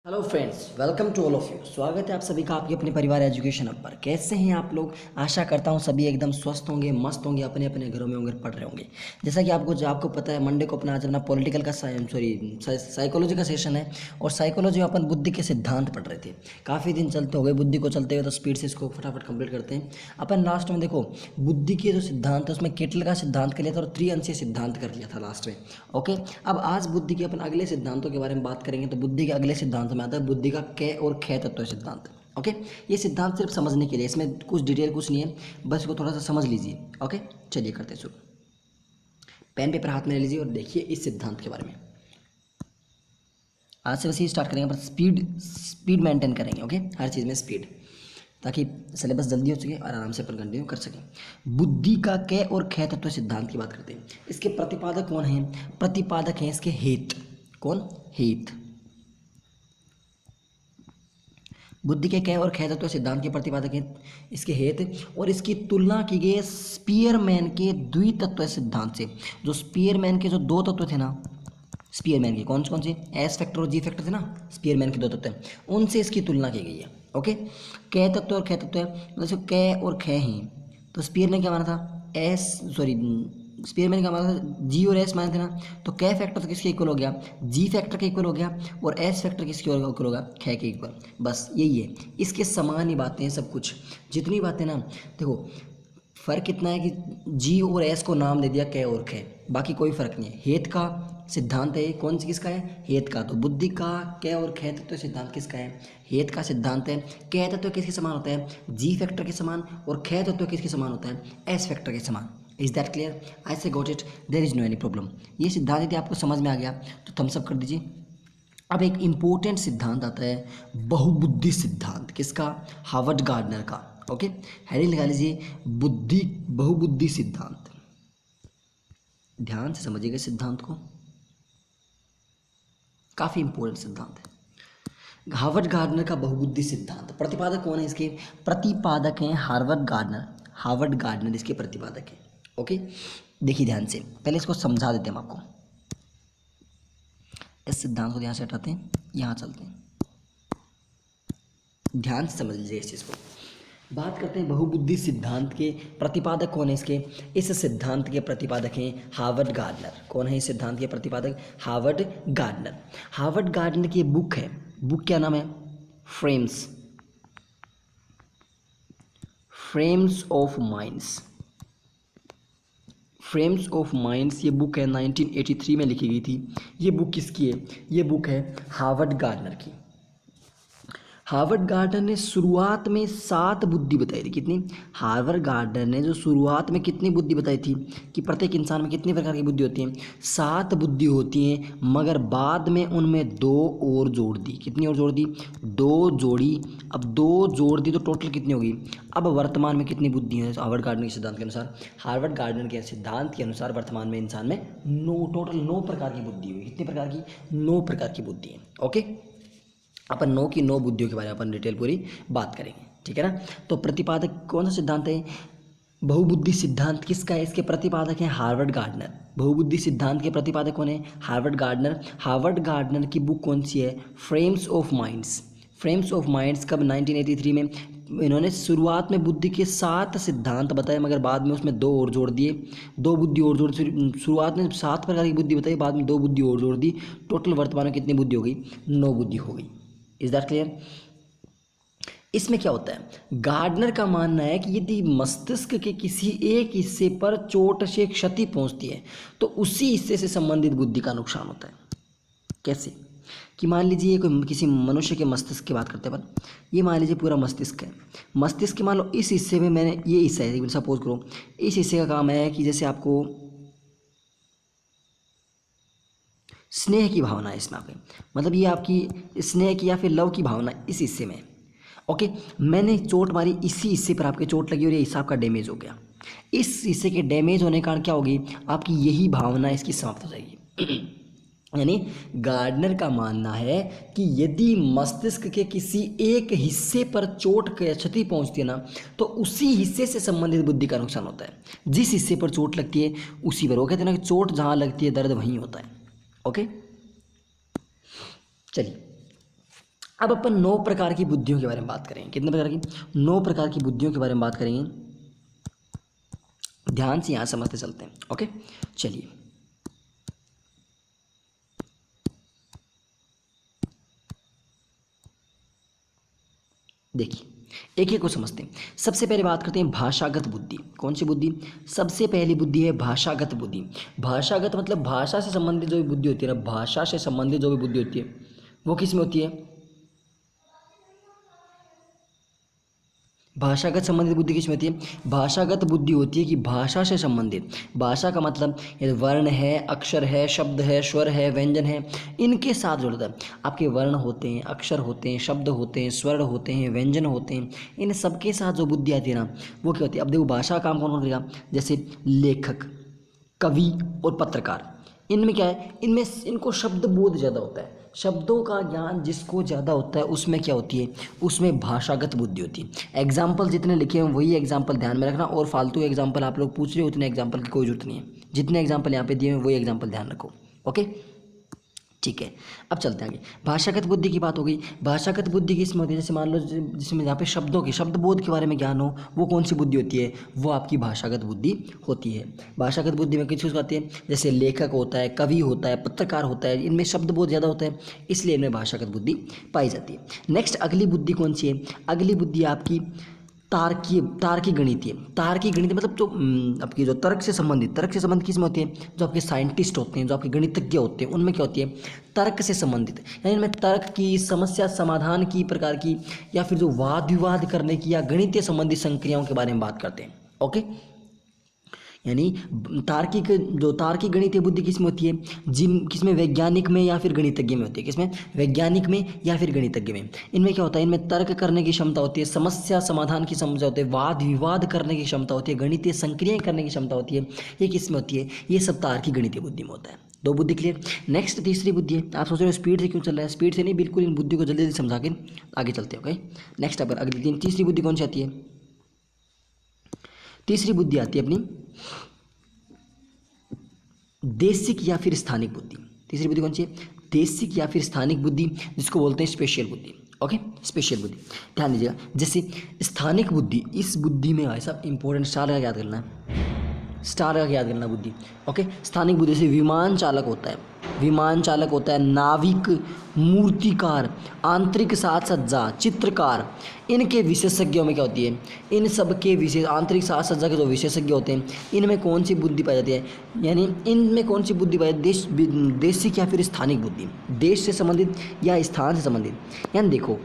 Hello friends, welcome to all of you. स्वागत है आप सभी का आपके अपने परिवार एजुकेशन हब पर। कैसे हैं आप लोग? आशा करता हूं सभी एकदम स्वस्थ होंगे, मस्त होंगे, अपने अपने घरों में होंगे, पढ़ रहे होंगे। जैसा कि आपको पता है, मंडे को अपना आज अपना पॉलिटिकल का साइकोलॉजी का सेशन है। और साइकोलॉजी में अपन बुद्धि के सिद्धांत पढ़ रहे थे। काफ़ी दिन चलते हो गए बुद्धि को, चलते हुए तो स्पीड से इसको फटाफट कंप्लीट करते हैं। अपन लास्ट में देखो, बुद्धि के जो सिद्धांत है उसमें केटल का सिद्धांत कर लिया था और त्रिअंशीय सिद्धांत कर लिया था लास्ट में। ओके, अब आज बुद्धि के अपन अगले सिद्धांतों के बारे में बात करेंगे। तो बुद्धि के अगले सिद्धांत में आता है बुद्धि का कै और खे तत्व सिद्धांत। ओके, ये सिद्धांत सिर्फ समझने के लिए, इसमें कुछ डिटेल कुछ नहीं है, बस इसको थोड़ा सा समझ लीजिए। ओके, चलिए करते हैं शुरू। पेन पेपर हाथ में ले लीजिए और देखिए इस सिद्धांत के बारे में। आज से वैसे ही स्टार्ट करेंगे, पर स्पीड स्पीड मेंटेन करेंगे। ओके, हर चीज़ में स्पीड, ताकि सिलेबस जल्दी हो सके और आराम से अपन कंटिन्यू कर सकें। बुद्धि का कै और खे तत्व सिद्धांत की बात करते हैं। इसके प्रतिपादक कौन हैं? प्रतिपादक हैं इसके हेत। कौन? हेत। बुद्धि के कै और खे तत्व सिद्धांत के प्रतिपादक हैं इसके हेत, और इसकी तुलना की गई है स्पीयरमैन के द्वितत्व सिद्धांत से। जो स्पीयरमैन के जो दो तत्व थे ना, स्पीयरमैन के कौन से एस फैक्टर और जी फैक्टर थे ना, स्पीयरमैन के दो तत्व हैं, उनसे इसकी तुलना की गई है। ओके, कै तत्व और खे तत्व है, मतलब जो कै और खे हैं, तो स्पीयर ने क्या माना था? एस सॉरी स्पीयरमैन ने क्या माना था? जी और एस माने थे ना, तो कै फैक्टर तो किसके इक्वल हो गया? जी फैक्टर के इक्वल हो गया, और एस फैक्टर किसके इक्वल होगा? खे के इक्वल। बस यही है, इसके समान ही बातें हैं सब कुछ। जितनी बातें ना, देखो फ़र्क इतना है कि जी और एस को नाम दे दिया कै और खे, बाकी कोई फ़र्क नहीं है। हेत का सिद्धांत है, कौन सी किसका है? हेत का। तो बुद्धि का कै और खे तत्व सिद्धांत किसका है? हेत का सिद्धांत है। कै तत्व किसके समान होता है? जी फैक्टर के समान, और खे तत्व किसके समान होता है? एस फैक्टर के समान। Is that clear? I say got it, there is no any problem. ये सिद्धांत यदि आपको समझ में आ गया तो थम्स अप कर दीजिए। अब एक इम्पोर्टेंट सिद्धांत आता है बहुबुद्धि सिद्धांत। किसका? हार्वर्ड गार्डनर का। ओके, हेडिंग लगा लीजिए बुद्धि बहुबुद्धि सिद्धांत। ध्यान से समझिएगा सिद्धांत को, काफ़ी इंपॉर्टेंट सिद्धांत है। हार्वर्ड गार्डनर का बहुबुद्धि सिद्धांत। प्रतिपादक कौन है इसके? प्रतिपादक हैं हार्वर्ड गार्डनर। हार्वर्ड गार्डनर इसके प्रतिपादक हैं। ओके, देखिए ध्यान से, पहले इसको समझा देते हैं हम आपको। इस सिद्धांत को ध्यान से हटाते हैं, यहाँ चलते हैं, ध्यान से समझ लीजिए इस चीज़ को। बात करते हैं बहुबुद्धि सिद्धांत के प्रतिपादक कौन है इसके। इस सिद्धांत के प्रतिपादक हैं हार्वर्ड गार्डनर। कौन है इस सिद्धांत के प्रतिपादक? Harvard gardener. हार्वर्ड गार्डनर की बुक है, बुक क्या नाम है? Frames, frames of minds. Frames of minds ये बुक है, 1983 में लिखी गई थी। ये बुक किसकी है? ये बुक है हार्वर्ड गार्डनर की। हार्वर्ड गार्डनर ने शुरुआत में 7 बुद्धि बताई थी। कितनी? हार्वर्ड गार्डनर ने जो शुरुआत में कितनी बुद्धि बताई थी कि प्रत्येक इंसान में कितनी प्रकार की बुद्धि होती है? 7 बुद्धि होती हैं, मगर बाद में उनमें 2 और जोड़ दी। कितनी और जोड़ दी? 2 जोड़ी। अब 2 जोड़ दी तो टोटल कितनी होगी? अब वर्तमान में कितनी बुद्धि है हार्वर्ड गार्डनर के सिद्धांत के अनुसार? हार्वर्ड गार्डनर के सिद्धांत के अनुसार वर्तमान में इंसान में टोटल 9 प्रकार की बुद्धि हुई। कितनी प्रकार की? 9 प्रकार की बुद्धि है। ओके, अपन 9 की 9 बुद्धियों के बारे में अपन डिटेल पूरी बात करेंगे, ठीक है ना। तो प्रतिपादक कौन सा सिद्धांत है? बहुबुद्धि सिद्धांत किसका है? इसके प्रतिपादक हैं हार्वर्ड गार्डनर। बहुबुद्धि सिद्धांत के प्रतिपादक कौन है? Harvard gardener. हार्वर्ड गार्डनर की बुक कौन सी है? Frames of minds. Frames of minds कब? 1983 में। इन्होंने शुरुआत में बुद्धि के 7 सिद्धांत बताए, मगर बाद में उसमें 2 और जोड़ दिए। 2 बुद्धि और जोड़, शुरुआत में 7 प्रकार की बुद्धि बताई, बाद में 2 बुद्धि और जोड़ दी। टोटल वर्तमान में कितनी बुद्धि हो गई? 9 बुद्धि हो गई। Is that clear? इसमें क्या होता है? गार्डनर का मानना है कि यदि मस्तिष्क के किसी एक हिस्से पर चोट से क्षति पहुंचती है तो उसी हिस्से से संबंधित बुद्धि का नुकसान होता है। कैसे? कि मान लीजिए कोई किसी मनुष्य के मस्तिष्क की बात करते हैं अपन। ये मान लीजिए पूरा मस्तिष्क है। मस्तिष्क के मान लो इस हिस्से में, मैंने ये हिस्सा है, सपोज करो इस हिस्से का काम है कि जैसे आपको स्नेह की भावना है इसमें आपके, मतलब ये आपकी स्नेह की या फिर लव की भावना इस हिस्से में। ओके, मैंने चोट मारी, इसी हिस्से पर आपके चोट लगी और ये हिस्सा आपका डैमेज हो गया। इस हिस्से के डैमेज होने के कारण क्या होगी? आपकी यही भावना इसकी समाप्त हो जाएगी। यानी गार्डनर का मानना है कि यदि मस्तिष्क के किसी एक हिस्से पर चोट या क्षति पहुंचती है ना, तो उसी हिस्से से संबंधित बुद्धि का नुकसान होता है। जिस हिस्से पर चोट लगती है उसी पर, वो कहते हैं ना कि चोट जहाँ लगती है दर्द वहीं होता है। ओके, चलिए अब अपन 9 प्रकार की बुद्धियों के बारे में बात करेंगे। कितने प्रकार की? 9 प्रकार की बुद्धियों के बारे में बात करेंगे। ध्यान से यहाँ समझते चलते हैं। ओके, चलिए। देखिए, एक एक को समझते हैं। सबसे पहले बात करते हैं भाषागत बुद्धि। कौन सी बुद्धि? सबसे पहली बुद्धि है भाषागत बुद्धि। भाषागत मतलब भाषा से संबंधित जो भी बुद्धि होती है ना, भाषा से संबंधित जो भी बुद्धि होती है वो किस में होती है? भाषागत संबंधित बुद्धि किस में होती है? भाषागत बुद्धि होती है कि भाषा से संबंधित, भाषा का मतलब ये वर्ण है, अक्षर है, शब्द है, स्वर है, व्यंजन है, इनके साथ जुड़ता है। आपके वर्ण होते हैं, अक्षर होते हैं, शब्द होते हैं, स्वर होते हैं, व्यंजन होते हैं, इन सबके साथ जो बुद्धि आती है ना वो क्या होती है? अब देखो, भाषा का काम कौन कौन करेगा? जैसे लेखक, कवि और पत्रकार। इनमें क्या है? इनमें इनको शब्द बोध ज़्यादा होता है। शब्दों का ज्ञान जिसको ज़्यादा होता है उसमें क्या होती है? उसमें भाषागत बुद्धि होती है। एग्जाम्पल जितने लिखे हैं वही एग्जाम्पल ध्यान में रखना, और फालतू एग्जाम्पल आप लोग पूछ रहे हो उतने एग्जाम्पल की कोई जरूरत नहीं है। जितने एग्जाम्पल यहाँ पे दिए हैं वही एग्जाम्पल ध्यान रखो। ओके, ठीक है। अब चलते हैं आगे। भाषागत बुद्धि की बात हो गई। भाषागत बुद्धि किसमें होती है? जैसे मान लो जिसमें यहाँ पे शब्दों की, शब्द बोध के बारे में ज्ञान हो, वो कौन सी बुद्धि होती है? वो आपकी भाषागत बुद्धि होती है। भाषागत बुद्धि में किस चीज़ को आती है? जैसे लेखक होता है, कवि होता है, पत्रकार होता है, इनमें शब्द बोध ज़्यादा होता है, इसलिए इनमें भाषागत बुद्धि पाई जाती है। नेक्स्ट अगली बुद्धि कौन सी है? अगली बुद्धि आपकी तार्किक गणितीय। तार्किक गणित मतलब जो आपकी जो तर्क से संबंधित किस में होती है? जो आपके साइंटिस्ट होते हैं, जो आपके गणितज्ञ होते हैं, उनमें क्या होती है? तर्क से संबंधित, यानी इनमें तर्क की, समस्या समाधान की प्रकार की, या फिर जो वाद विवाद करने की या गणितीय संबंधित संक्रियाओं के बारे में बात करते हैं। ओके, यानी तार्किक गणितीय बुद्धि किसमें होती है? किसमें? वैज्ञानिक में या फिर गणितज्ञ में होती है। किसमें? वैज्ञानिक में या फिर गणितज्ञ में। इनमें क्या होता है? इनमें तर्क करने की क्षमता होती है, समस्या समाधान की क्षमता होती है, वाद विवाद करने की क्षमता होती है, गणितीय संक्रियाएं करने की क्षमता होती है। ये किसमें होती है? ये सब तार्किक गणितीय बुद्धि में होता है। 2 बुद्धि क्लियर। नेक्स्ट तीसरी बुद्धि है। आप सोच रहे हो स्पीड से क्यों चल रहा है? स्पीड से नहीं, बिल्कुल इन बुद्धि को जल्दी जल्दी समझा के आगे चलते हैं। ओके, नेक्स्ट अगर अगली तीसरी बुद्धि कौन सी आती है? तीसरी बुद्धि आती है अपनी देशिक या फिर स्थानिक बुद्धि। तीसरी बुद्धि कौन सी है? देशिक या फिर स्थानिक बुद्धि, जिसको बोलते हैं स्पेशल बुद्धि। ओके, स्पेशल बुद्धि। ध्यान दीजिएगा, जैसे स्थानिक बुद्धि, इस बुद्धि में भाई साहब इंपॉर्टेंट स्टार का याद करना है, स्टार का याद करना बुद्धि। ओके, स्थानिक बुद्धि से विमान चालक होता है, नाविक, मूर्तिकार, आंतरिक साज सज्जा, चित्रकार, इनके विशेषज्ञों में क्या होती है? इन सब के विशेष आंतरिक साज सज्जा के जो विशेषज्ञ होते हैं, इनमें कौन सी बुद्धि पाई जाती है? यानी इनमें कौन सी बुद्धि पाई जाती है? देशिक या फिर स्थानिक बुद्धि, देश से संबंधित या स्थान से संबंधित। यानी देखो,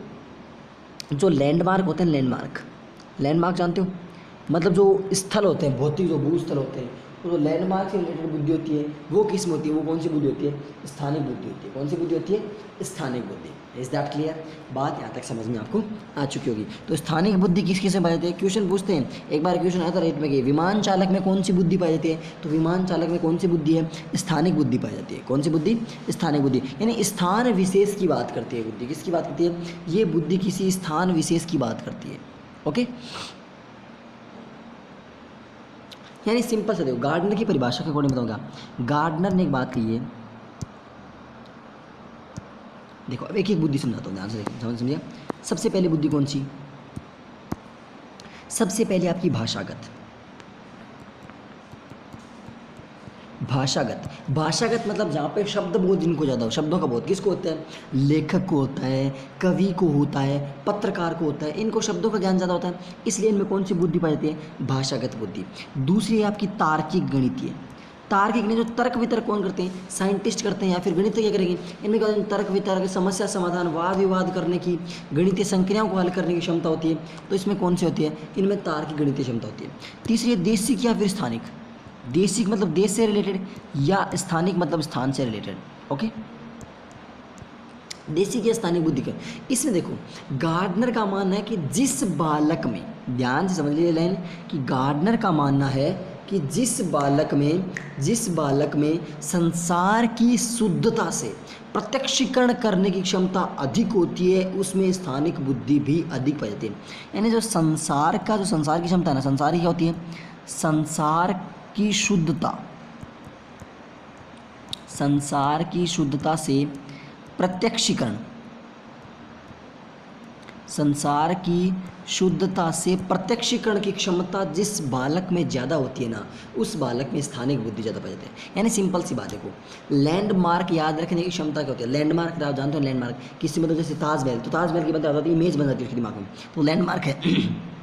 जो लैंडमार्क होते हैं, लैंडमार्क जानते हो? मतलब जो स्थल होते हैं, भौतिक जो भूस्थल होते हैं, तो जो लैंडमार्क से रिलेटेड बुद्धि होती है वो किस में होती है? वो कौन सी बुद्धि होती है? स्थानिक बुद्धि होती है। कौन सी बुद्धि होती है? स्थानिक बुद्धि। Is that clear? बात यहाँ तक समझ में आपको आ चुकी होगी। तो स्थानिक बुद्धि किस किस में पाई जाती है? क्वेश्चन पूछते हैं, एक बार क्वेश्चन आया था रेट में कि विमान चालक में कौन सी बुद्धि पाई जाती है? तो विमान चालक में कौन सी बुद्धि है? स्थानिक बुद्धि पाई जाती है। कौन सी बुद्धि? स्थानिक बुद्धि। यानी स्थान विशेष की बात करती है बुद्धि। किसकी बात करती है? ये बुद्धि किसी स्थान विशेष की बात करती है। ओके, यानी सिंपल से देखो, गार्डनर की परिभाषा के अकॉर्डिंग बताऊंगा। गार्डनर ने एक बात कही है, देखो अब एक एक बुद्धि समझाता हूँ, ध्यान से देखो, समझिए। सबसे पहली बुद्धि कौन सी? सबसे पहले आपकी भाषागत। भाषागत मतलब जहाँ पे शब्द बोध जिनको ज़्यादा हो। शब्दों का बोध किसको होता है? लेखक को होता है, कवि को होता है, पत्रकार को होता है, इनको शब्दों का ज्ञान ज़्यादा होता है, इसलिए इनमें कौन सी बुद्धि पाई जाती है? भाषागत बुद्धि। दूसरी है आपकी तार्किक गणितीय। तार्किक ने जो तर्क वितर्क कौन करते हैं? साइंटिस्ट करते हैं या फिर गणित क्या करेंगे? इनमें क्या होता है? तर्क वितर्क, समस्या समाधान, वाद विवाद करने की, गणितीय संक्रियाओं को हल करने की क्षमता होती है। तो इसमें कौन सी होती है? इनमें तार्किक गणितीय क्षमता होती है। तीसरी है देशिक या फिर स्थानिक। देशिक मतलब देश से रिलेटेड, या स्थानिक मतलब स्थान से रिलेटेड। ओके, देशिक या स्थानिक बुद्धि का इसमें देखो, गार्डनर का मानना है कि जिस बालक में, ध्यान से समझ लीजिए लाइन, कि गार्डनर का मानना है कि जिस बालक में संसार की शुद्धता से प्रत्यक्षीकरण करने की क्षमता अधिक होती है, उसमें स्थानिक बुद्धि भी अधिक पाई जाती है। यानी जो संसार की क्षमता है ना, संसार की क्या होती है? संसार की शुद्धता से प्रत्यक्षीकरण संसार की शुद्धता से प्रत्यक्षीकरण की क्षमता जिस बालक में ज़्यादा होती है ना, उस बालक में स्थानिक बुद्धि ज़्यादा पाई जाती है। यानी सिंपल सी बात देखो, लैंडमार्क याद रखने की क्षमता क्या होती है? लैंडमार्क आप जानते हो, लैंडमार्क किसी मतलब जैसे ताजमहल, तो ताजमहल की बात आती है, इमेज बन जाती है उसके दिमाग में, तो लैंडमार्क है।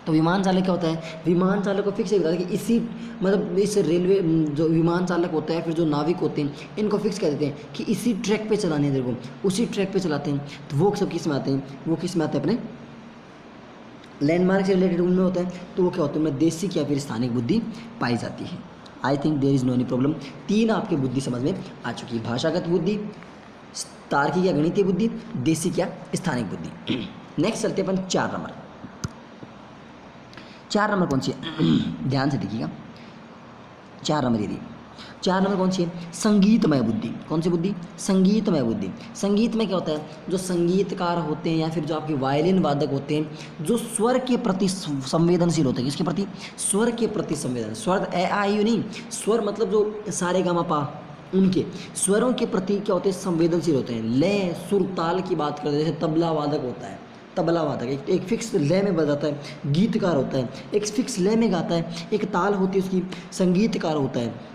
तो विमान चालक क्या होता है? विमान चालक को फिक्स बताता है कि इसी मतलब इस रेलवे जो विमान चालक होता है, फिर जो नाविक होते हैं, इनको फिक्स कर देते हैं कि इसी ट्रैक पे चलाने हैं, तेरे को उसी ट्रैक पे चलाते हैं। तो वो सब किस में आते हैं? वो किस में आते हैं? अपने लैंडमार्क से रिलेटेड उनमें होता है। तो वो क्या होता है? उनमें देसी या फिर स्थानिक बुद्धि पाई जाती है। I think there is no any problem. 3 आपकी बुद्धि समझ में आ चुकी है, भाषागत बुद्धि, तार्किक या गणितीय बुद्धि, देसी या स्थानिक बुद्धि। नेक्स्ट चलते अपन 4 नंबर। 4 नंबर कौन सी है? ध्यान से देखिएगा, 4 नंबर यदि 4 नंबर कौन सी है? संगीतमय बुद्धि। कौन सी बुद्धि? संगीतमय बुद्धि। संगीत में क्या होता है? जो संगीतकार होते हैं या फिर जो आपके वायलिन वादक होते हैं, जो स्वर के प्रति संवेदनशील होते हैं। किसके प्रति? स्वर के प्रति संवेदन। स्वर ए आ यू नहीं, स्वर मतलब जो सारे गा मा पा, उनके स्वरों के प्रति क्या होते हैं? संवेदनशील होते हैं। लय सुर ताल की बात करते हैं, जैसे तबला वादक होता है, तबला वादक एक फिक्स लय में बजाता है। गीतकार होता है, एक फिक्स लय में गाता है, एक ताल होती है उसकी। संगीतकार होता है,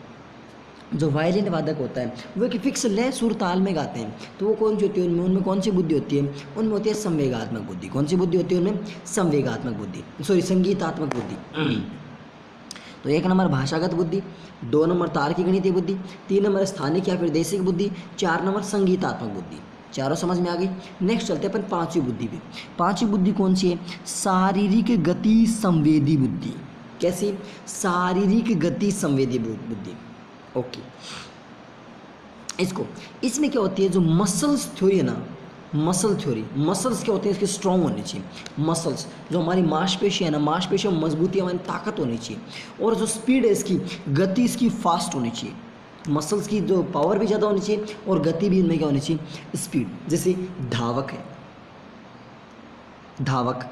जो वायलिन वादक होता है, वो एक फिक्स लय सुर ताल में गाते हैं। तो वो कौन सी होती है? उनमें कौन सी बुद्धि होती है? उनमें होती है संवेगात्मक बुद्धि। कौन सी बुद्धि होती है उनमें? संवेगात्मक बुद्धि, सॉरी संगीतात्मक बुद्धि। तो 1 नंबर भाषागत बुद्धि, 2 नंबर तार्किक गणितीय बुद्धि, 3 नंबर स्थानिक या फिर देशिक बुद्धि, 4 नंबर संगीतात्मक बुद्धि। चारों समझ में आ गई। नेक्स्ट चलते हैं अपन 5वीं बुद्धि पे। 5वीं बुद्धि कौन सी है? शारीरिक गति संवेदी बुद्धि। कैसी? शारीरिक गति संवेदी बुद्धि। ओके, इसमें क्या होती है? जो मसल्स थ्योरी है ना, मसल थ्योरी, मसल्स क्या होते हैं? इसके स्ट्रॉन्ग होने चाहिए। मसल्स जो हमारी मांसपेशी है ना, मांसपेशियों में मजबूती, हमारी ताकत होनी चाहिए। और जो स्पीड है इसकी, गति इसकी फास्ट होनी चाहिए। मसल्स की जो पावर भी ज़्यादा होनी चाहिए और गति भी इनमें क्या होनी चाहिए? स्पीड। जैसे धावक है, धावक,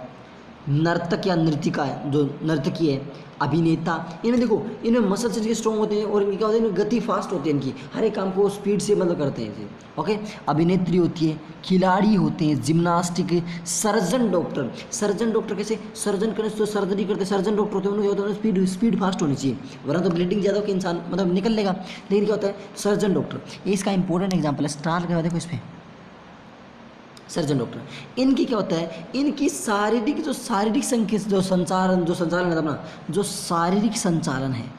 नर्तक या नर्तिका है, जो नर्तकी है, अभिनेता, इनमें देखो, इनमें मसल्स इनके स्ट्रॉन्ग होते हैं और इनके क्या होता है? इनमें गति फास्ट होती है, इनकी हर एक काम को स्पीड से मतलब करते हैं इसे। ओके, अभिनेत्री होती है, खिलाड़ी होते हैं, gymnastic, surgeon doctor. Surgeon doctor कैसे? सर्जन करने तो सर्जरी करते, सर्जन डॉक्टर होते हैं, उन्हें क्या होता है? स्पीड फास्ट होनी चाहिए, वरना तो ब्लीडिंग ज़्यादा होकर इंसान मतलब निकल लेगा। लेकिन क्या होता है? सर्जन डॉक्टर, ये इसका इंपॉर्टेंट एग्जाम्पल है। स्टार लगा देखो इस पर, सर्जन डॉक्टर। इनकी क्या होता है? इनकी शारीरिक संकेत, जो संचालन है अपना, जो शारीरिक संचालन है,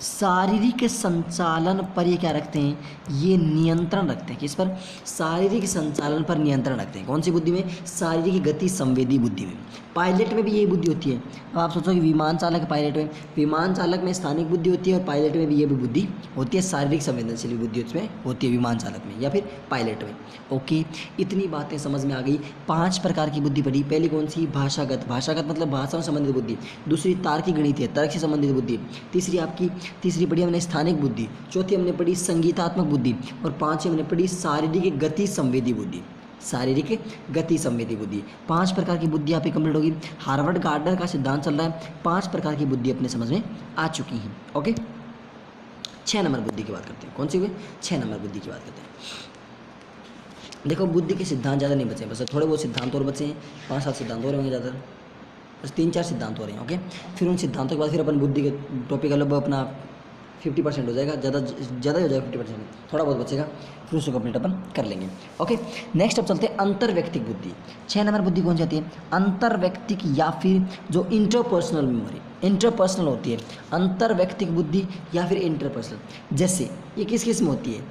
शारीरिक संचालन पर ये क्या रखते हैं? ये नियंत्रण रखते हैं। किस पर? शारीरिक संचालन पर नियंत्रण रखते हैं। कौन सी बुद्धि में? शारीरिक गति संवेदी बुद्धि में। पायलट में भी यही बुद्धि होती है। अब आप सोचो कि विमान चालक, पायलट में, विमान चालक में स्थानिक बुद्धि होती है और पायलट में भी ये भी बुद्धि होती है। शारीरिक संवेदनशील बुद्धि उसमें होती है विमान चालक में या फिर पायलट में। ओके, इतनी बातें समझ में आ गई। 5 प्रकार की बुद्धि पढ़ी। पहली कौन सी? भाषागत। भाषागत मतलब भाषा से संबंधित बुद्धि। दूसरी तार्किक गणितीय, तर्क से संबंधित बुद्धि। तीसरी पढ़ी हमने स्थानिक बुद्धि। चौथी हमने पढ़ी संगीतात्मक बुद्धि। और 5वीं हमने पढ़ी शारीरिक गति संवेदी बुद्धि। शारीरिक गति संवेदी बुद्धि। 5 प्रकार की बुद्धि आपकी कंप्लीट होगी। हार्वर्ड गार्डनर का सिद्धांत चल रहा है। 5 प्रकार की बुद्धि अपने समझ में आ चुकी हैं। ओके, 6 नंबर बुद्धि की बात करते हैं। कौन सी हुई? 6 नंबर बुद्धि की बात करते हैं। देखो, बुद्धि के सिद्धांत ज़्यादा नहीं बचे, बस थोड़े बहुत सिद्धांत और बचे हैं। 5-7 सिद्धांत और होंगे ज़्यादा, बस 3-4 सिद्धांत हो रहे हैं। ओके, फिर उन सिद्धांतों के बाद फिर अपन बुद्धि के टॉपिक लगभग अपना 50% हो जाएगा, ज़्यादा हो जाएगा 50%, थोड़ा बहुत बचेगा, फिर उसको कंप्लीट अपन कर लेंगे। ओके, नेक्स्ट अब चलते हैं अंतर्व्यक्तिक बुद्धि। 6 नंबर बुद्धि कौन सी आती है? अंतर्व्यक्तिक या फिर जो इंटरपर्सनल मेमोरी, इंटरपर्सनल होती है अंतर्व्यक्तिक बुद्धि या फिर इंटरपर्सनल। जैसे ये किस में होती है?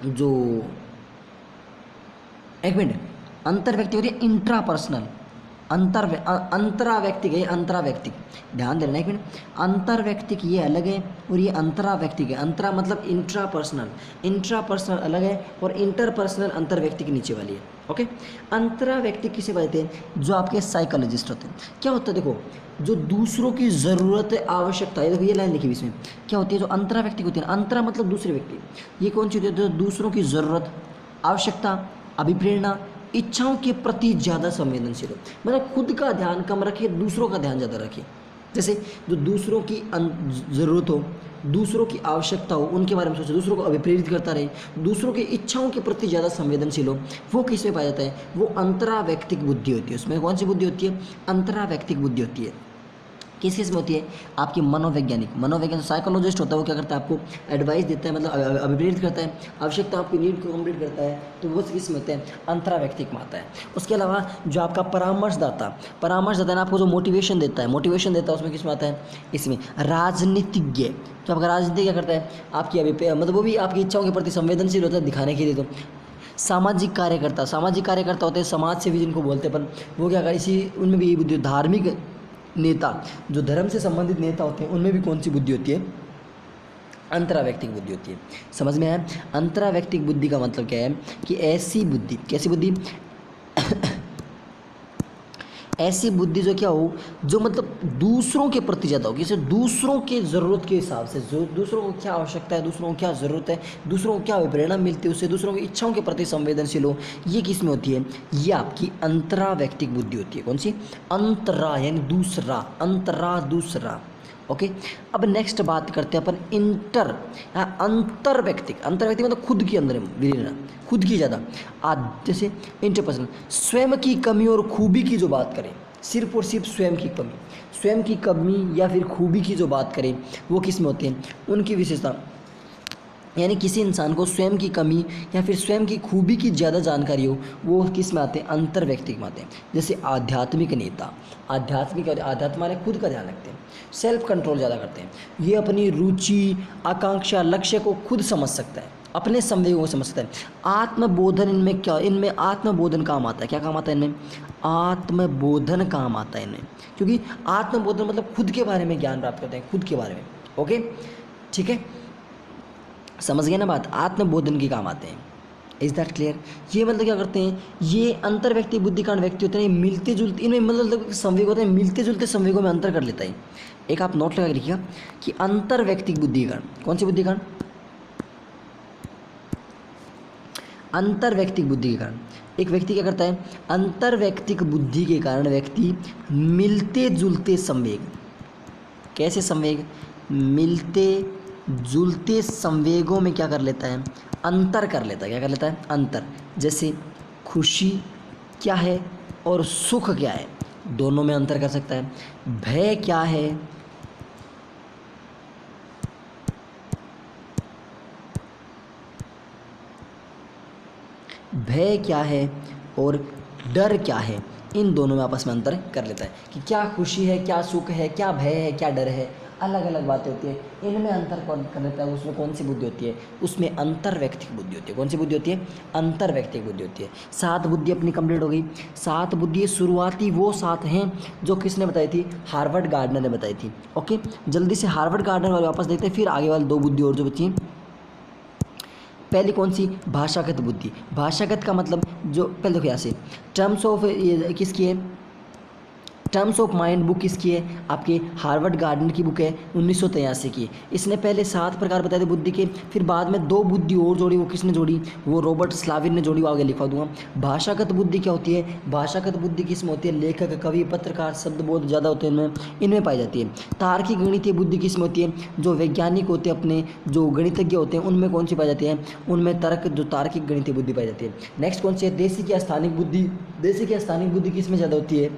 जो एक मिनट, अंतर्व्यक्ति होती है इंट्रापर्सनल, अंतराव्यक्तिक है, अंतराव्यक्तिक, ध्यान देना एक मिनट। अंतर्व्यक्तिक ये अलग है और ये अंतराव्यक्तिक है। अंतरा मतलब इंट्रापर्सनल, इंट्रापर्सनल अलग है और इंटरपर्सनल अंतर्व्यक्तिक नीचे वाली है। ओके, अंतराव्यक्तिक किसे कहते हैं? जो आपके साइकोलॉजिस्ट होते हैं। क्या होता है? देखो, जो दूसरों की ज़रूरत आवश्यकता है, देखो ये लाइन लिखी हुई इसमें, क्या होती है? जो अंतराव्यक्तिक होती है, अंतरा मतलब दूसरे व्यक्ति, ये कौन सी होती है? जो दूसरों की ज़रूरत, आवश्यकता, अभिप्रेरणा, इच्छाओं के प्रति ज़्यादा संवेदनशील हो, मतलब खुद का ध्यान कम रखे, दूसरों का ध्यान ज़्यादा रखे। जैसे जो दूसरों की ज़रूरत हो, दूसरों की आवश्यकता हो उनके बारे में सोचे, दूसरों को अभिप्रेरित करता रहे, दूसरों की इच्छाओं के प्रति ज़्यादा संवेदनशील हो, वो किस में पाया जाता है? वो अंतरावैयक्तिक बुद्धि होती है। उसमें कौन सी बुद्धि होती है? अंतरावैयक्तिक बुद्धि होती है। किस किस में होती है? आपकी मनोवैज्ञानिक साइकोलॉजिस्ट होता है, वो क्या करता है? आपको एडवाइस देता है, मतलब अभिप्रेरित करता है, आवश्यकता आपकी नीड को कंप्लीट करता है, तो वो किस में होते हैं? अंतरावैयक्तिक में आता है। उसके अलावा जो आपका परामर्शदाता है ना, आपको जो मोटिवेशन देता है उसमें किस में आता है? इसमें राजनीतिज्ञ। तो आपका राजनीति क्या करता है? आपकी मतलब वो भी आपकी इच्छाओं के प्रति संवेदनशील होता है, दिखाने के लिए। तो सामाजिक कार्यकर्ता होते हैं, समाज सेवी जिनको बोलते हैं अपन, वो क्या करें? इसी उनमें भी यही बुद्धि। धार्मिक नेता, जो धर्म से संबंधित नेता होते हैं, उनमें भी कौन सी बुद्धि होती है? अंतरावैयक्तिक बुद्धि होती है। समझ में आया? अंतरावैयक्तिक बुद्धि का मतलब क्या है? कि ऐसी बुद्धि, कैसी बुद्धि? ऐसी बुद्धि जो क्या हो, जो मतलब दूसरों के प्रति ज़्यादा हो, जैसे दूसरों के ज़रूरत के हिसाब से, जो दूसरों को क्या आवश्यकता है, दूसरों को क्या ज़रूरत है, दूसरों को क्या प्रेरणा मिलती है, उससे दूसरों की इच्छाओं के प्रति संवेदनशील हो, ये किस में होती है? ये आपकी अंतरावैयक्तिक बुद्धि होती है। कौन सी? अंतरा यानी दूसरा, दूसरा। ओके, अब नेक्स्ट बात करते हैं अपन अंतरवैयक्तिक मतलब खुद के अंदर विलीन, खुद की ज़्यादा। आज जैसे इंटरपर्सनल, स्वयं की कमी और खूबी की जो बात करें, सिर्फ और सिर्फ स्वयं की कमी या फिर खूबी की जो बात करें, वो किस में होते हैं? उनकी विशेषता, यानी किसी इंसान को स्वयं की कमी या फिर स्वयं की खूबी की ज़्यादा जानकारी हो, वो किस में आते हैं? अंतरवैयक्तिक में आते हैं। जैसे आध्यात्मिक नेता, आध्यात्म माने खुद का ध्यान रखते हैं, सेल्फ कंट्रोल ज़्यादा करते हैं, ये अपनी रुचि, आकांक्षा, लक्ष्य को खुद समझ सकता है, अपने संवेगों को समझ सकता है। आत्मबोधन, इनमें आत्मबोधन काम आता है। क्या काम आता है इनमें? आत्मबोधन काम आता है इनमें, क्योंकि आत्मबोधन मतलब खुद के बारे में ज्ञान प्राप्त करते हैं, खुद के बारे में। ओके, ठीक है, समझ गए ना बात? आत्मबोधन के काम आते हैं। Is that clear? ये मतलब क्या करते हैं? ये अंतर्व्यक्ति बुद्धिकांड व्यक्ति होते हैं, मिलते जुलते, इनमें मतलब संवेग होते हैं, मिलते जुलते संवेगों में अंतर कर लेता है। एक आप नोट लगा के रखिएगा कि अंतर्व्यक्तिक बुद्धिकांड, कौन सी बुद्धिकांड? अंतर्व्यक्तिक बुद्धि के कारण एक व्यक्ति क्या करता है? अंतर्व्यक्तिक बुद्धि के कारण व्यक्ति मिलते जुलते संवेग, कैसे संवेग? मिलते जुलते संवेगों में क्या कर लेता है? अंतर कर लेता है। क्या कर लेता है? अंतर। जैसे खुशी क्या है और सुख क्या है, दोनों में अंतर कर सकता है। भय क्या है, भय क्या है और डर क्या है, इन दोनों में आपस में अंतर कर लेता है कि क्या खुशी है, क्या सुख है, क्या भय है, क्या डर है, अलग अलग बातें होती है, इनमें अंतर कौन कर लेता है? उसमें कौन सी बुद्धि होती है? उसमें अंतर्व्यक्तिक बुद्धि होती है। कौन सी बुद्धि होती है? अंतर्व्यक्तिक बुद्धि होती है। 7 बुद्धि अपनी कंप्लीट हो गई। 7 बुद्धि शुरुआती वो 7 हैं जो किसने बताई थी? हार्वर्ड गार्डनर ने बताई थी। ओके, जल्दी से हार्वर्ड गार्डनर वाले वापस देखते हैं, फिर आगे वाली 2 बुद्धि और जो बची हैं। पहली कौन सी? भाषागत बुद्धि। भाषागत का मतलब जो पहले देखो यहाँ से टर्म्स ऑफ ये किसकी है? टर्म्स ऑफ माइंड बुक किसकी है? आपके हार्वर्ड गार्डनर की बुक है, 1983 की। इसने पहले 7 प्रकार बताए थे बुद्धि के, फिर बाद में 2 बुद्धि और जोड़ी। वो किसने जोड़ी? वो रॉबर्ट स्लाविन ने जोड़ी, वो आगे लिखवा दूंगा। भाषागत बुद्धि क्या होती है? भाषागत बुद्धि किसमें होती है? लेखक, कवि, पत्रकार, शब्द बहुत ज़्यादा होते हैं इनमें पाई जाती है। तार्किक गणितीय बुद्धि किसमें होती है? जो वैज्ञानिक होते हैं, अपने जो गणितज्ञ होते हैं, उनमें कौन सी पाई जाती है? उनमें तर्क, जो तार्किक गणितीय बुद्धि पाई जाती है। नेक्स्ट कौन सी है? देशी की स्थानिक बुद्धि। देशी की स्थानिक बुद्धि किसमें ज़्यादा होती है?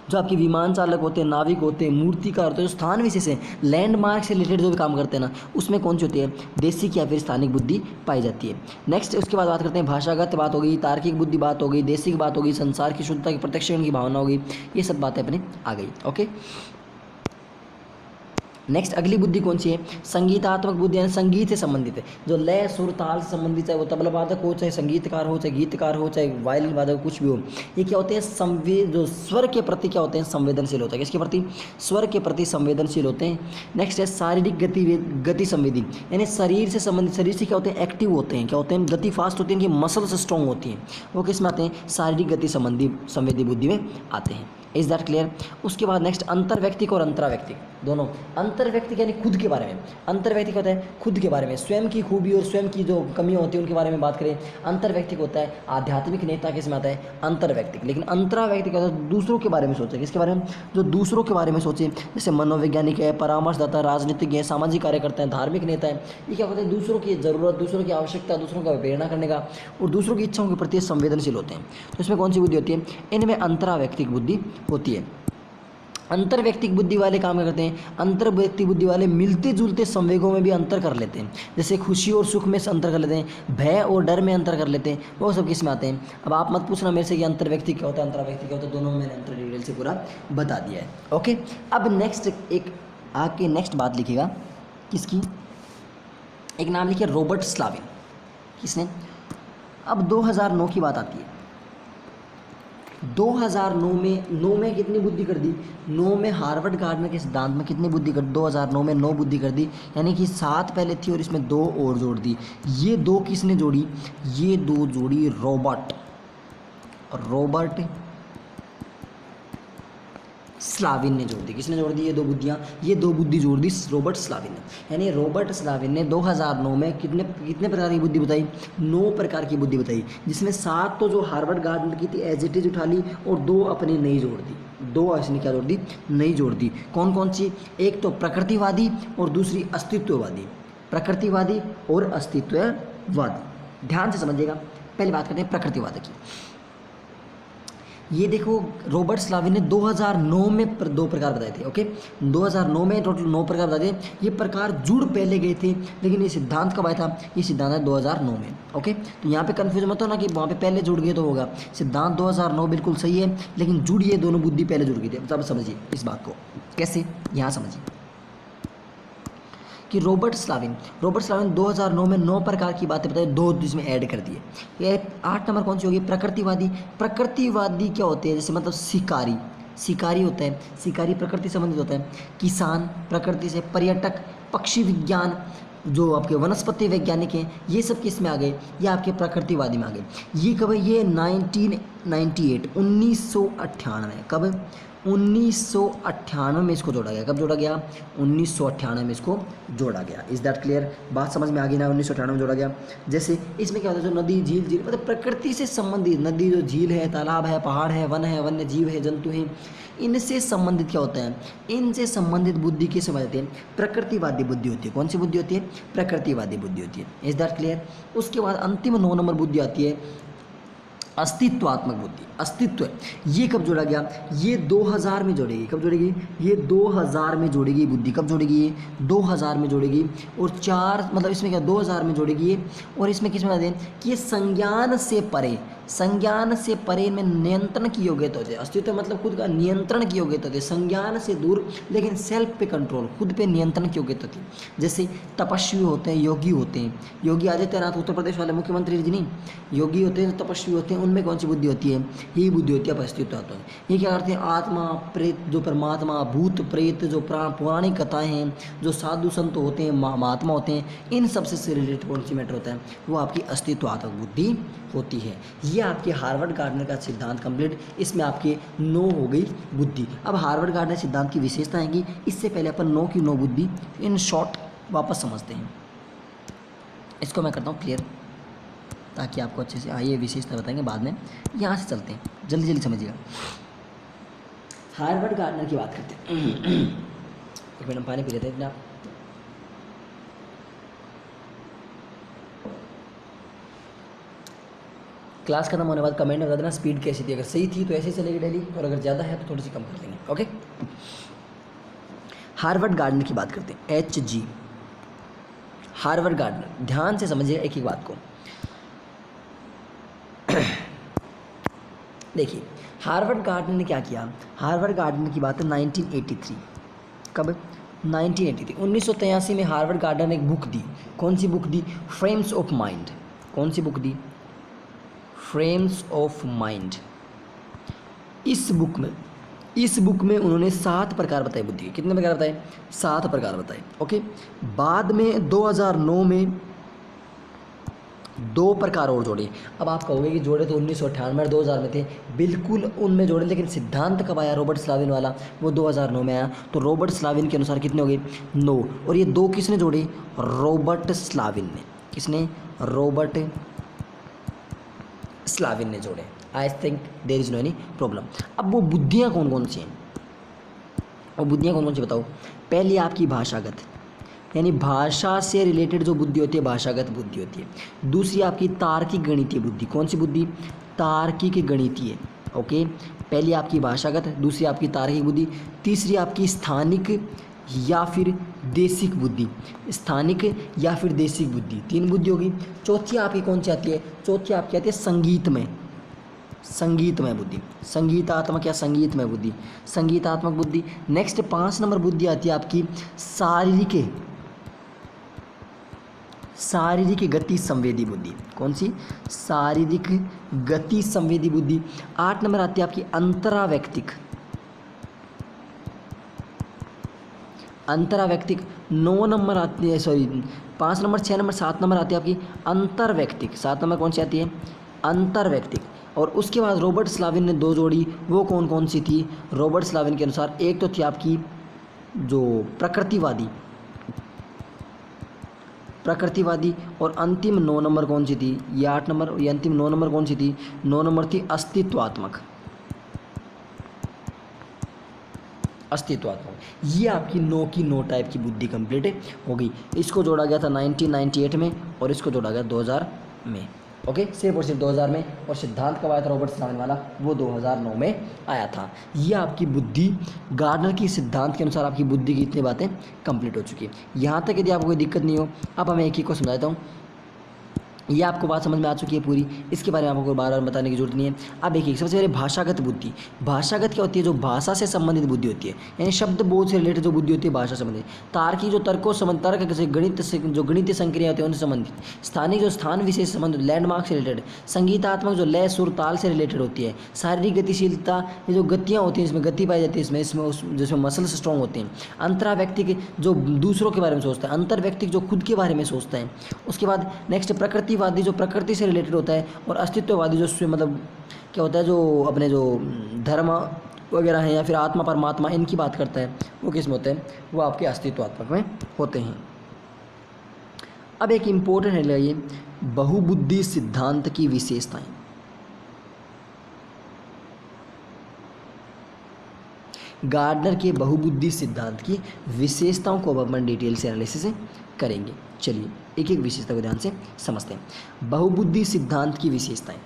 जो आपके विमान चालक होते हैं, नाविक होते हैं, मूर्तिकार होते हैं, जो स्थान विशेष है, लैंडमार्क से रिलेटेड जो भी काम करते हैं ना, उसमें कौन सी होती है? देशी की या फिर स्थानिक बुद्धि पाई जाती है। नेक्स्ट उसके बाद बात करते हैं भाषागत बात हो गई, तार्किक बुद्धि बात हो गई, देशी की बात हो गई, संसार की शुद्धता की, प्रत्यक्षण की भावना हो गई, ये सब बातें अपने आ गई। ओके, नेक्स्ट अगली बुद्धि कौन सी है? संगीतात्मक बुद्धि, यानी संगीत से संबंधित है, जो लय, सुर, ताल से संबंधित, चाहे वो तबला वादक हो, चाहे संगीतकार हो, चाहे गीतकार हो, चाहे वायलिन वादक, कुछ भी हो। ये क्या होते हैं? जो स्वर के प्रति क्या होते हैं? संवेदनशील होता है। किसके प्रति? स्वर के प्रति संवेदनशील होते हैं। नेक्स्ट है शारीरिक गति संवेदी, यानी शरीर से संबंधित, शरीर से क्या होते हैं? एक्टिव होते हैं। क्या होते हैं? गति फास्ट होती है, इनकी मसल्स स्ट्रॉन्ग होती हैं। वो किस में आते हैं? शारीरिक गति संबंधी संवेदी बुद्धि में आते हैं। Is that clear. उसके बाद नेक्स्ट अंतर्व्यक्तिक और अंतराव्यक्तिक दोनों। अंतर्व्यक्तिक यानी खुद के बारे में, अंतर्व्यक्तिक होता है खुद के बारे में, स्वयं की खूबी और स्वयं की जो कमियां होती है उनके बारे में बात करें। अंतर्व्यक्तिक होता है आध्यात्मिक नेता किसमें आता है, अंतर्व्यक्तिक। लेकिन अंतराव्यक्तिक होता है दूसरों के बारे में सोचे, किसके बारे में, जो दूसरों के बारे में सोचे, जैसे मनोवैज्ञानिक है, परामर्शदाता, राजनीतिक है, सामाजिक कार्यकर्ता है, धार्मिक नेता है। ये क्या होता है, दूसरों की ज़रूरत, दूसरों की आवश्यकता, दूसरों का प्रेरणा करने का और दूसरों की इच्छाओं के प्रति संवेदनशील होते हैं। तो इसमें कौन सी बुद्धि होती है, इनमें अंतराव्यक्तिक बुद्धि होती है। अंतर्व्यक्तिक बुद्धि वाले काम क्या करते हैं, अंतर्व्यक्तिक बुद्धि वाले मिलते जुलते संवेगों में भी अंतर कर लेते हैं, जैसे खुशी और सुख में अंतर कर लेते हैं, भय और डर में अंतर कर लेते हैं, वो सब किस में आते हैं। अब आप मत पूछना मेरे से कि अंतर्व्यक्तिक क्या होता है, अंतर्व्यक्तिक क्या होता है, दोनों में मैंने अंतर डिटेल से पूरा बता दिया है। ओके, अब नेक्स्ट एक आके नेक्स्ट बात लिखिएगा, किसकी, एक नाम लिखिए रॉबर्ट स्लाविन। किसने, अब 2009 की बात आती है। 2009 में 9 में कितनी बुद्धि कर दी, 9 में हार्वर्ड गार्डनर के सिद्धांत में कितनी बुद्धि कर दी, 2009 में 9 बुद्धि कर दी, यानी कि 7 पहले थी और इसमें 2 और जोड़ दी। ये 2 किसने जोड़ी, ये 2 जोड़ी रॉबर्ट स्लाविन ने जोड़ दी। किसने जोड़ दी, ये 2 बुद्धियाँ, ये 2 बुद्धि जोड़ दी रॉबर्ट स्लाविन ने। यानी रॉबर्ट स्लाविन ने 2009 में कितने प्रकार की बुद्धि बताई, 9 प्रकार की बुद्धि बताई, जिसमें 7 तो जो हार्वर्ड गार्डनर की थी एज इट इज उठा ली और 2 अपनी नई जोड़ दी, 2 ऐसे क्या जोड़ दी, नई जोड़ दी। कौन कौन सी, एक तो प्रकृतिवादी और दूसरी अस्तित्ववादी, प्रकृतिवादी और अस्तित्ववादी। ध्यान से समझिएगा, पहले बात करते हैं प्रकृतिवाद की। ये देखो रॉबर्ट स्लाविन ने 2009 में 2 प्रकार बताए थे। ओके, 2009 में टोटल 9 प्रकार बताए थे। ये प्रकार जुड़ पहले गए थे, लेकिन ये सिद्धांत कब आया था, ये सिद्धांत है 2009 में। ओके, तो यहाँ पे कंफ्यूज मत हो ना कि वहाँ पे पहले जुड़ गए तो होगा, सिद्धांत 2009 बिल्कुल सही है, लेकिन जुड़ ये दोनों बुद्धि पहले जुड़ गई थी। अब समझिए इस बात को कैसे, यहाँ समझिए कि रॉबर्ट स्लाविन 2009 में 9 प्रकार की बातें बताई, 2 इसमें ऐड कर दिए। ये 8 नंबर कौन सी होगी, प्रकृतिवादी। प्रकृतिवादी क्या होते हैं, जैसे मतलब शिकारी होता है, शिकारी प्रकृति संबंधित होता है, किसान प्रकृति से, पर्यटक, पक्षी विज्ञान, जो आपके वनस्पति वैज्ञानिक हैं, ये सब किस में आ गए, ये आपके प्रकृतिवादी में आ गए। ये कब है, ये 1998 कब, 1998 में इसको जोड़ा गया। कब जोड़ा गया, 1998 में इसको जोड़ा गया। इज दैट क्लियर, बात समझ में आ गई ना, 1998 में जोड़ा गया। जैसे इसमें क्या होता है, जो नदी झील मतलब प्रकृति से संबंधित, नदी जो झील है, तालाब है, पहाड़ है, वन्य जीव है, जंतु हैं, इनसे संबंधित क्या होता है, इनसे संबंधित बुद्धि किसे बताते हैं, प्रकृतिवादी बुद्धि होती है। कौन सी बुद्धि होती है, प्रकृतिवादी बुद्धि होती है। Is that clear. उसके बाद अंतिम 9 नंबर बुद्धि आती है अस्तित्वात्मक बुद्धि। अस्तित्व, ये कब जोड़ा गया, ये 2000 में जोड़ेगी। कब जोड़ेगी, ये 2000 में जोड़ेगी बुद्धि। कब जोड़ेगी, ये 2000 में जोड़ेगी। और 4 मतलब इसमें क्या 2000 में जोड़ेगी ये, और इसमें किस में बताते हैं कि ये संज्ञान से परे में नियंत्रण की योग्यता होती है। अस्तित्व मतलब खुद का नियंत्रण की योग्यता होती है, संज्ञान से दूर लेकिन सेल्फ पे कंट्रोल, खुद पे नियंत्रण की योग्यता होती है। जैसे तपस्वी होते हैं, योगी होते हैं, योगी आदित्यनाथ उत्तर प्रदेश वाले मुख्यमंत्री जी नहीं, योगी होते हैं, तपस्वी होते हैं, उनमें कौन सी बुद्धि होती है, यही बुद्धि होती है अस्तित्व होता है। ये क्या करते हैं, आत्मा प्रेत, जो परमात्मा, भूत प्रेत, जो पौराणिक कथाएं हैं, जो साधु संत होते हैं, महात्मा होते हैं, इन सबसे रिलेटेड कौन सी मैटर होता है, वो आपकी अस्तित्वात्मक बुद्धि होती है। ये आपके हार्वर्ड गार्डनर का सिद्धांत कंप्लीट, इसमें आपके 9 हो गई बुद्धि। अब हार्वर्ड गार्डनर सिद्धांत की विशेषता है कि इससे पहले अपन 9 की 9 बुद्धि इन शॉर्ट वापस समझते हैं। इसको मैं करता हूँ क्लियर, ताकि आपको अच्छे से ये विशेषता बताएंगे बाद में। यहाँ से चलते हैं, जल्दी जल्दी समझिएगा। हार्वर्ड गार्डनर की बात करते हैं। एक मिनट पानी पी लेते हैं आप। क्लास खत्म होने के बाद कमेंट में बता देना स्पीड कैसी थी, अगर सही थी तो ऐसे चलेगी डेली, और अगर ज़्यादा है तो थोड़ी सी कम कर लेंगे। ओके, हार्वर्ड गार्डनर की बात करते हैं, HG हार्वर्ड गार्डनर। ध्यान से समझिएगा एक ही बात को। देखिए हार्वर्ड गार्डनर ने क्या किया, हार्वर्ड गार्डनर की बात है 1983। कब, 1983 1983 में हार्वर्ड गार्डनर ने एक बुक दी। कौन सी बुक दी, फ्रेम्स ऑफ माइंड। कौन सी बुक दी, फ्रेम्स ऑफ माइंड। इस बुक में उन्होंने 7 प्रकार बताए बुद्धि के। कितने प्रकार बताए, 7 प्रकार बताए। ओके, बाद में 2009 2 प्रकार और जोड़े। अब आप कहोगे कि जोड़े तो 1998 और 2000 में थे, बिल्कुल उनमें जोड़े, लेकिन सिद्धांत कब आया रॉबर्ट स्लाविन वाला, वो 2009 में आया। तो रॉबर्ट स्लाविन के अनुसार कितने हो गए, 9। और ये 2 किसने जोड़े, रॉबर्ट स्लाविन ने। किसने, रॉबर्ट स्लाविन ने जोड़े। I think there is no any problem. अब वो बुद्धियाँ कौन कौन सी हैं, और बुद्धियाँ कौन कौन सी बताओ। पहली आपकी भाषागत, यानी भाषा से रिलेटेड जो बुद्धि होती है, भाषागत बुद्धि होती है। दूसरी आपकी तार्किक गणितीय बुद्धि। कौन सी बुद्धि, तार्किक गणितीय। ओके, पहली आपकी भाषागत, दूसरी आपकी तार्किक बुद्धि, तीसरी आपकी स्थानिक या फिर देशिक बुद्धि। स्थानिक या फिर देशिक बुद्धि, 3 बुद्धि होगी। चौथी आपकी कौन सी आती है, चौथी आपकी आती है संगीतमय, संगीतमय बुद्धि, संगीतात्मक या संगीतमय बुद्धि, संगीतात्मक बुद्धि। नेक्स्ट 5 नंबर बुद्धि आती है आपकी शारीरिक, शारीरिक गति संवेदी बुद्धि। कौन सी, शारीरिक गति संवेदी बुद्धि। 8 नंबर आती है आपकी अंतरावैक्तिक, अंतरावैक्तिक। 9 नंबर आती है, सॉरी 5 नंबर, 6 नंबर, 7 नंबर आती है आपकी अंतर्वैक्तिक। 7 नंबर कौन सी आती है, अंतर्वैक्तिक। और उसके बाद रॉबर्ट स्लाविन ने 2 जोड़ी, वो कौन कौन सी थी रॉबर्ट स्लाविन के अनुसार। एक तो थी आपकी जो प्रकृतिवादी, प्रकृतिवादी, और अंतिम 9 नंबर कौन सी थी, ये 8 नंबर, ये अंतिम 9 नंबर कौन सी थी, 9 नंबर थी अस्तित्वात्मक, अस्तित्वात्मक। ये आपकी 9 की 9 टाइप की बुद्धि कंप्लीट हो गई। इसको जोड़ा गया था 1998 में, और इसको जोड़ा गया 2000 में। ओके, सिर्फ और सिर्फ 2000 में। और सिद्धांत कब आया था रॉबर्ट स्लाविन वाला, वो 2009 में आया था। ये आपकी बुद्धि, गार्डनर की सिद्धांत के अनुसार आपकी बुद्धि की इतनी बातें कंप्लीट हो चुकी है। यहाँ तक यदि आपको कोई दिक्कत नहीं हो, अब मैं एक ही को समझाता हूँ। ये आपको बात समझ में आ चुकी है पूरी, इसके बारे में आपको बार बार बताने की जरूरत नहीं है। अब देखिए, सबसे पहले भाषागत बुद्धि। भाषागत क्या होती है, जो भाषा से संबंधित बुद्धि होती है, यानी शब्द बोध से रिलेटेड जो बुद्धि होती है, भाषा संबंधित। तार्किक, जो तर्कों संबंध, तर्क से गणित से, जो गणितीय संक्रिया होती है उनसे संबंधित। स्थानिक, जो स्थान विशेष संबंधित, लैंडमार्क से रिलेटेड। संगीतात्मक, जो लय सुर ताल से रिलेटेड होती है। शारीरिक गतिशीलता, ये जो गतियाँ होती हैं, इसमें गति पाई जाती है, इसमें जिसमें मसल्स स्ट्रॉन्ग होते हैं। अंतराव्यक्तिक, जो दूसरों के बारे में सोचता है। अंतर्व्यक्तिक, जो खुद के बारे में सोचता है। उसके बाद नेक्स्ट प्रकृतिवादी, जो प्रकृति से रिलेटेड होता है। और अस्तित्ववादी, जो मतलब क्या होता है, जो अपने जो धर्म वगैरह हैं या फिर आत्मा परमात्मा इनकी बात करता है, वो किस में होते हैं, वो आपके अस्तित्वात्मक में होते हैं। अब एक इम्पोर्टेंट है ये बहुबुद्धि सिद्धांत की विशेषताएं। गार्डनर के बहुबुद्धि सिद्धांत की विशेषताओं को अब अपन डिटेल से एनालिसिस करेंगे। चलिए एक एक विशेषता को ध्यान से समझते हैं। बहुबुद्धि सिद्धांत की विशेषताएं,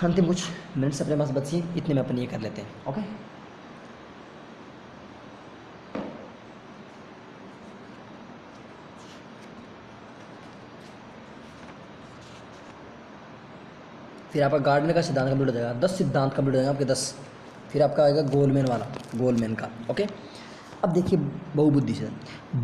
अंतिम कुछ मिनट्स अपने पास बचिए, इतने में अपन ये कर लेते हैं। ओके, फिर आपका गार्डनर का सिद्धांत कंप्लीट हो जाएगा, 10 सिद्धांत कंप्लीट हो जाएगा आपके 10। फिर आपका आएगा गोलमैन वाला, गोलमैन का। ओके, अब देखिए बहुबुद्धि से,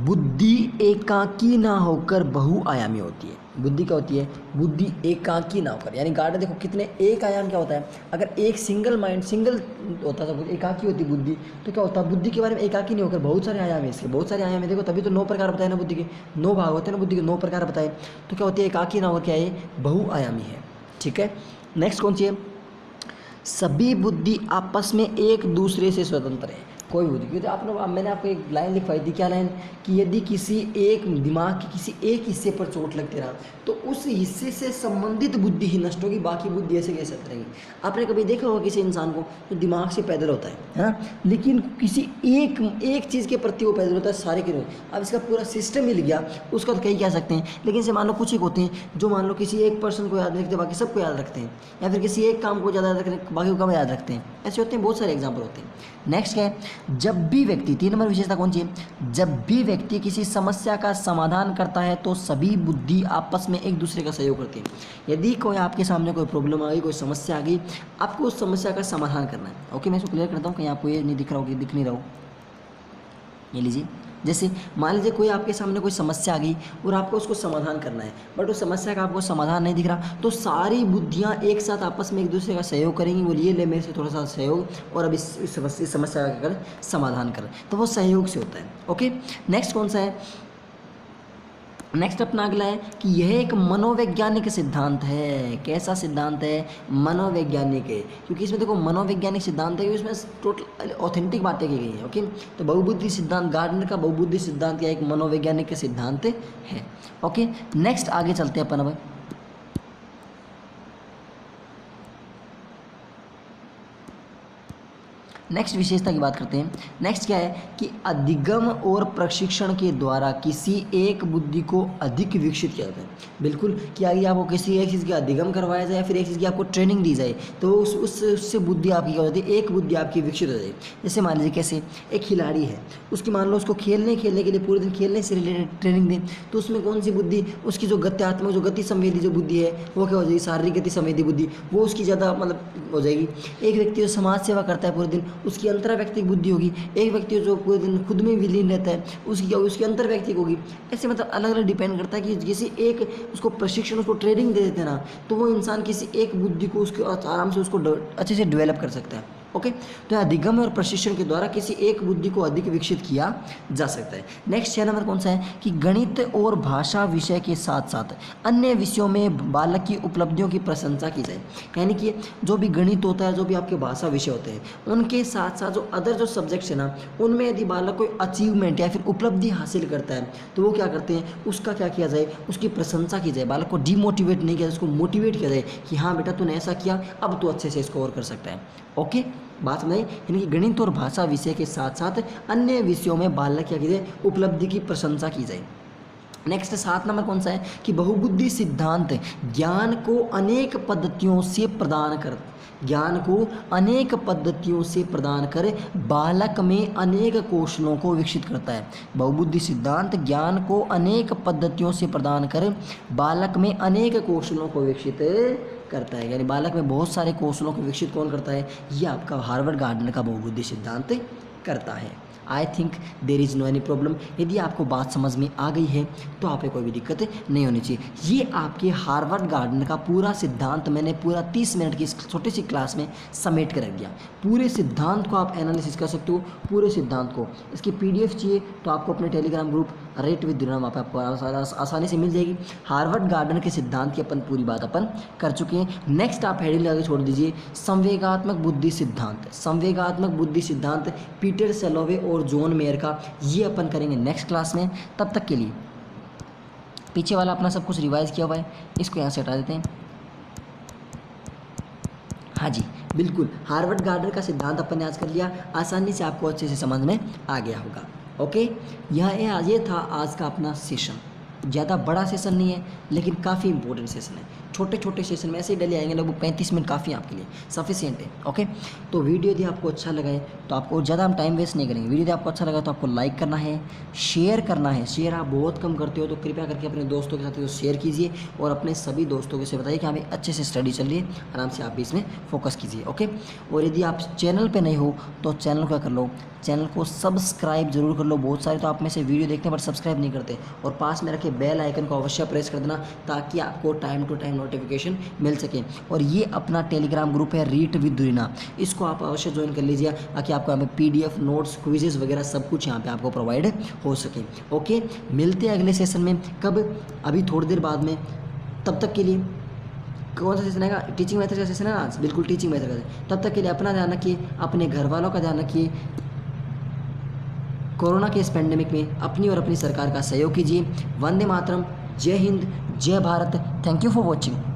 बुद्धि एकाकी ना होकर बहुआयामी होती है। बुद्धि क्या होती है, बुद्धि एकाकी ना होकर, यानी गार्डनर देखो कितने एक आयाम क्या होता है, अगर एक सिंगल माइंड सिंगल होता तो एकाकी होती बुद्धि, तो क्या होता है बुद्धि के बारे में एकाकी नहीं होकर बहुत सारे आयाम है इसके, बहुत सारे आयाम है। देखो तभी तो 9 प्रकार बताए ना बुद्धि के, 9 भाग होते हैं ना बुद्धि के, 9 प्रकार बताए। तो क्या होती है, एकाकी ना होकर क्या है, बहुआयामी है। ठीक है, नेक्स्ट कौन सी है, सभी बुद्धि आपस में एक दूसरे से स्वतंत्र है। कोई बुद्धि, क्योंकि आपने, मैंने आपको एक लाइन लिखवाई थी, क्या लाइन, कि यदि किसी एक दिमाग के किसी एक हिस्से पर चोट लगती रहा तो उस हिस्से से संबंधित बुद्धि ही नष्ट होगी, बाकी बुद्धि ऐसे कैसे रहेगी। आपने कभी देखा होगा किसी इंसान को जो दिमाग से पैदल होता है ना, लेकिन किसी एक चीज़ के प्रति वो पैदल होता है सारे के रोज, अब इसका पूरा सिस्टम मिल गया उसका तो कहीं कह सकते हैं। लेकिन से मान लो कुछ एक होते हैं जो मान लो किसी एक पर्सन को याद रखते बाकी सबको याद रखते हैं, या फिर किसी एक काम को ज़्यादा याद रखते बाकी को कम याद रखते हैं, ऐसे होते हैं, बहुत सारे एग्जाम्पल होते हैं। नेक्स्ट क्या है, जब भी व्यक्ति, 3 नंबर विशेषता कौन सी है, जब भी व्यक्ति किसी समस्या का समाधान करता है तो सभी बुद्धि आपस में एक दूसरे का सहयोग करती है। यदि कोई आपके सामने कोई प्रॉब्लम आ गई, कोई समस्या आ गई, आपको उस समस्या का समाधान करना है। ओके, मैं इसको क्लियर करता हूँ, कहीं आपको ये नहीं दिख रहा हो कि दिख नहीं रहा हो। ये लीजिए, जैसे मान लीजिए कोई आपके सामने कोई समस्या आ गई और आपको उसको समाधान करना है, बट उस समस्या का आपको समाधान नहीं दिख रहा, तो सारी बुद्धियाँ एक साथ आपस में एक दूसरे का सहयोग करेंगी, बोलिए ले मेरे से थोड़ा सा सहयोग, और अब इस समस्या का कर समाधान कर, तो वो सहयोग से होता है। ओके, नेक्स्ट कौन सा है, नेक्स्ट अपना अगला है कि यह एक मनोवैज्ञानिक सिद्धांत है। कैसा सिद्धांत है? मनोवैज्ञानिक है, क्योंकि इसमें देखो मनोवैज्ञानिक सिद्धांत है, इसमें टोटल ऑथेंटिक बातें की गई हैं। ओके, तो बहुबुद्धि सिद्धांत, गार्डनर का बहुबुद्धि सिद्धांत क्या एक मनोवैज्ञानिक सिद्धांत है। ओके, नेक्स्ट आगे चलते हैं अपन अब। नेक्स्ट विशेषता की बात करते हैं। नेक्स्ट क्या है कि अधिगम और प्रशिक्षण के द्वारा किसी एक बुद्धि को अधिक विकसित किया जाता है। बिल्कुल, कि आगे आपको किसी एक चीज़ का अधिगम करवाया जाए या फिर एक चीज़ की आपको ट्रेनिंग दी जाए तो उससे बुद्धि आपकी क्या हो जाती है, एक बुद्धि आपकी विकसित हो जाए। जैसे मान लीजिए कैसे एक खिलाड़ी है, उसकी मान लो उसको खेलने के लिए पूरे दिन खेलने से रिलेटेड ट्रेनिंग दें, तो उसमें कौन सी बुद्धि, उसकी जो गत्यात्मक, जो गति संवेदी जो बुद्धि है वो क्या हो जाएगी, शारीरिक गति संवेदी बुद्धि, वो उसकी ज़्यादा मतलब हो जाएगी। एक व्यक्ति जो समाज सेवा करता है पूरे दिन, उसकी अंतर व्यक्तिक बुद्धि होगी। एक व्यक्ति जो पूरे दिन खुद में विलीन रहता है, उसकी क्या होगी, उसकी अंतर व्यक्तिक होगी। ऐसे मतलब अलग अलग डिपेंड करता है कि किसी एक उसको प्रशिक्षण, उसको ट्रेनिंग दे देते हैं ना, तो वो इंसान किसी एक बुद्धि को उसके आराम से उसको अच्छे से डेवलप कर सकता है। ओके, तो अधिगम और प्रशिक्षण के द्वारा किसी एक बुद्धि को अधिक विकसित किया जा सकता है। नेक्स्ट 6 नंबर कौन सा है कि गणित और भाषा विषय के साथ साथ अन्य विषयों में बालक की उपलब्धियों की प्रशंसा की जाए। यानी कि जो भी गणित होता है, जो भी आपके भाषा विषय होते हैं, उनके साथ साथ जो अदर जो सब्जेक्ट्स है ना, उनमें यदि बालक कोई अचीवमेंट या फिर उपलब्धि हासिल करता है तो वो क्या करते हैं, उसका क्या किया जाए, उसकी प्रशंसा की जाए। बालक को डिमोटिवेट नहीं किया जाए, उसको मोटिवेट किया जाए कि हाँ बेटा तूने ऐसा किया, अब तू अच्छे से स्कोर कर सकता है। ओके, बात समझाई। यानी कि गणित और भाषा विषय के साथ साथ अन्य विषयों में बालक क्या की जाए, उपलब्धि की प्रशंसा की जाए। नेक्स्ट 7 नंबर कौन सा है कि बहुबुद्धि सिद्धांत ज्ञान को अनेक पद्धतियों से प्रदान कर, ज्ञान को अनेक पद्धतियों से प्रदान कर बालक में अनेक कौशलों को विकसित करता है। बहुबुद्धि सिद्धांत ज्ञान को अनेक पद्धतियों से प्रदान कर बालक में अनेक कौशलों को विकसित करता है। यानी बालक में बहुत सारे कौशलों को विकसित कौन करता है, ये आपका हार्वर्ड गार्डनर का बहुबुद्धि सिद्धांत करता है। I think there is no any problem. यदि आपको बात समझ में आ गई है तो आप पे कोई भी दिक्कत नहीं होनी चाहिए। ये आपके हार्वर्ड गार्डनर का पूरा सिद्धांत मैंने पूरा 30 मिनट की इस छोटी सी क्लास में समेट कर रख दिया। पूरे सिद्धांत को आप एनालिसिस कर सकते हो, पूरे सिद्धांत को। इसकी PDF चाहिए तो आपको अपने टेलीग्राम ग्रुप रेट विद दुनिया, वहाँ पर आपको आसानी से मिल जाएगी। हार्वर्ड गार्डनर के सिद्धांत की अपन पूरी बात अपन कर चुके हैं। नेक्स्ट आप हेडिंग लगा के छोड़ दीजिए, संवेगात्मक बुद्धि सिद्धांत। संवेगात्मक बुद्धि सिद्धांत पीटर सेलोवे और जॉन मेयर का, ये अपन करेंगे नेक्स्ट क्लास में। तब तक के लिए पीछे वाला अपना सब कुछ रिवाइज किया हुआ है, इसको यहाँ से हटा देते हैं। हाँ जी बिल्कुल, हार्वर्ड गार्डनर का सिद्धांत अपन ने आज कर लिया, आसानी से आपको अच्छे से समझ में आ गया होगा। ओके, ये था आज का अपना सेशन। ज़्यादा बड़ा सेशन नहीं है लेकिन काफ़ी इंपॉर्टेंट सेशन है। छोटे छोटे सेशन में ऐसे ही डेली आएंगे, लगभग 35 मिनट काफ़ी आपके लिए सफिशिएंट है। ओके, तो वीडियो यदि आपको अच्छा लगा है तो आपको ज़्यादा हम टाइम वेस्ट नहीं करेंगे। वीडियो यदि आपको अच्छा लगा तो आपको लाइक करना है, शेयर करना है। शेयर आप बहुत कम करते हो तो कृपया करके अपने दोस्तों के साथ शेयर कीजिए और अपने सभी दोस्तों को से बताइए कि हमें अच्छे से स्टडी चल रही है, आराम से आप भी इसमें फोकस कीजिए। ओके, और यदि आप चैनल पर नहीं हो तो चैनल को कर लो, चैनल को सब्सक्राइब जरूर कर लो। बहुत सारे तो आप में से वीडियो देखते हैं बट सब्सक्राइब नहीं करते, और पास में रखे बेल आइकन को अवश्य प्रेस कर देना ताकि आपको टाइम टू टाइम नोटिफिकेशन मिल सके। और ये अपना टेलीग्राम ग्रुप है रीट विद दुनिया, इसको आप अवश्य ज्वाइन कर लीजिए ताकि आपको हमें PDF नोट्स क्विजेस वगैरह सब कुछ यहाँ पे आपको प्रोवाइड हो सके। ओके, मिलते हैं अगले सेशन में, कब, अभी थोड़ी देर बाद में। तब तक के लिए कौन सा सेशन आएगा, टीचिंग मेथड का सेशन है आज, बिल्कुल टीचिंग मेथड का। तब तक के लिए अपना ध्यान रखिए, अपने घर वालों का ध्यान रखिए। कोरोना के इस पेंडेमिक में अपनी और अपनी सरकार का सहयोग कीजिए। वंदे मातरम, जय हिंद, जय Bharat. Thank you for watching.